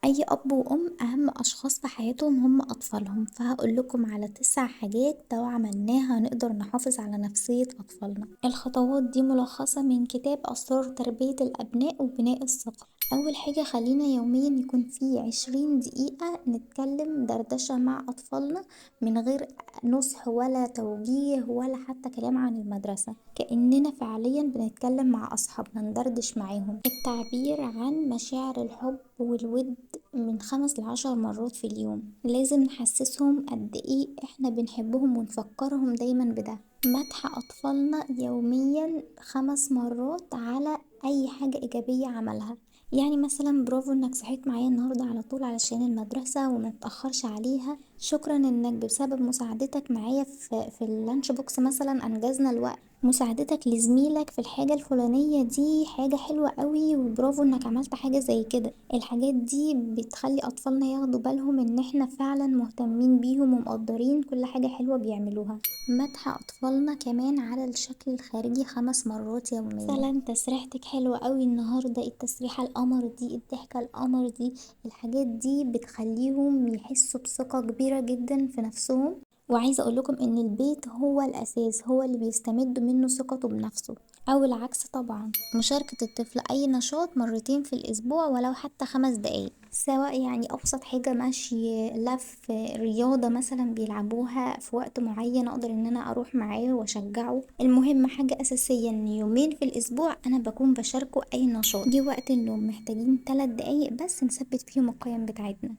أي أب وأم أهم أشخاص في حياتهم هم أطفالهم، فهقول لكم على 9 حاجات لو عملناها نقدر نحافظ على نفسية أطفالنا. الخطوات دي ملخصة من كتاب أسرار تربية الأبناء وبناء الثقة. أول حاجة خلينا يوميا يكون في 20 دقيقة نتكلم دردشة مع أطفالنا من غير نصح ولا توجيه ولا حتى كلام عن المدرسة، كأننا فعليا بنتكلم مع أصحابنا ندردش معاهم. التعبير عن مشاعر الحب والود من 5 ل10 مرات في اليوم، لازم نحسسهم قد ايه احنا بنحبهم ونفكرهم دايما بده. مدح أطفالنا يوميا 5 مرات على أي حاجة إيجابية عملها، يعني مثلا برافو انك صحيت معايا النهاردة على طول علشان المدرسة وما تأخرش عليها، شكرا انك بسبب مساعدتك معايا في اللانش بوكس مثلا انجزنا الوقت، مساعدتك لزميلك في الحاجة الفلانية دي حاجة حلوة قوي وبرافو انك عملت حاجة زي كده. الحاجات دي بتخلي اطفالنا ياخدوا بالهم ان احنا فعلا مهتمين بيهم ومقدرين كل حاجة حلوة بيعملوها. مدح اطفالنا كمان على الشكل الخارجي 5 مرات يوميا، مثلا تسريحتك حلوة قوي النهاردة، التسريحة القمر دي، الضحكة القمر دي. الحاجات دي بتخليهم يحسوا بثقة كبيرة جدا في نفسهم. وعايزة اقول لكم ان البيت هو الاساس، هو اللي بيستمد منه ثقته بنفسه، او العكس طبعا. مشاركة الطفل اي نشاط مرتين في الاسبوع ولو حتى 5 دقايق، سواء يعني ابسط حاجة مشي، لف، رياضة مثلا بيلعبوها في وقت معين اقدر ان انا اروح معاه واشجعه. المهم حاجة اساسية ان يومين في الاسبوع انا بكون بشاركه اي نشاط. دي وقت النوم محتاجين 3 دقايق بس نثبت فيهم القيم بتاعتنا،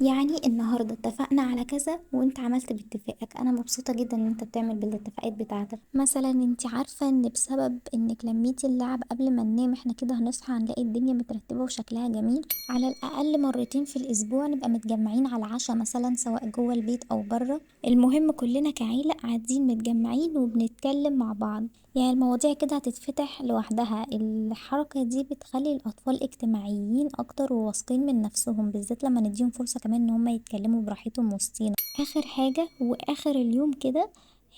يعني النهاردة اتفقنا على كذا وانت عملت باتفاقك، انا مبسوطة جدا ان انت بتعمل بالاتفاقات بتاعتك. مثلا انت عارفة ان بسبب انك لميتي اللعب قبل ما ننام احنا كده هنصحى هنلاقي الدنيا مترتبة وشكلها جميل. على الاقل مرتين في الاسبوع نبقى متجمعين على العشاء مثلا سواء جوه البيت او بره، المهم كلنا كعيلة قاعدين متجمعين وبنتكلم مع بعض، يعني المواضيع كده هتتفتح لوحدها. الحركة دي بتخلي الأطفال اجتماعيين أكتر وواثقين من نفسهم، بالذات لما نديهم فرصة كمان إن هما يتكلموا براحتهم وسطينا. آخر حاجة وآخر اليوم كده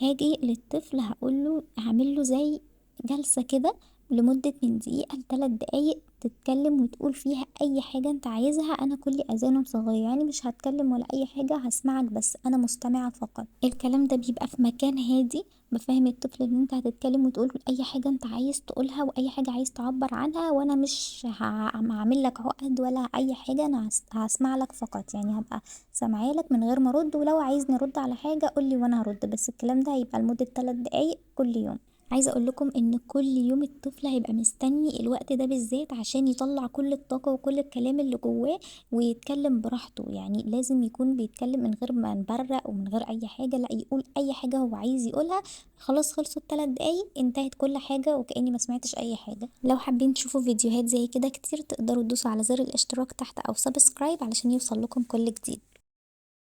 هاجي للطفل هقوله هعمله زي جلسة كده لمدة من دقيقة ل3 دقايق تتكلم وتقول فيها أي حاجة أنت عايزها، أنا كل أذان وصغير يعني مش هتكلم ولا أي حاجة، هسمعك بس أنا مستمعة فقط. الكلام ده بيبقى في مكان هادي، بفهم الطفل ان انت هتتكلم وتقول اي حاجة انت عايز تقولها واي حاجة عايز تعبر عنها، وانا مش هعمل لك عقد ولا اي حاجة، انا هسمع لك فقط، يعني هبقى سامعه لك من غير ما ارد، ولو عايز نرد على حاجة قولي وانا هرد، بس الكلام ده هيبقى لمدة 3 دقايق كل يوم. عايزة اقول لكم ان كل يوم الطفل هيبقى مستني الوقت ده بالذات عشان يطلع كل الطاقة وكل الكلام اللي جواه ويتكلم براحته، يعني لازم يكون بيتكلم من غير ما نبرق ومن غير اي حاجة، لا يقول اي حاجة هو عايز يقولها. خلاص خلصوا ال3 دقايق انتهت كل حاجة وكأني ما سمعتش اي حاجة. لو حابين تشوفوا فيديوهات زي كده كتير تقدروا تدوسوا على زر الاشتراك تحت او سبسكرايب علشان يوصل لكم كل جديد.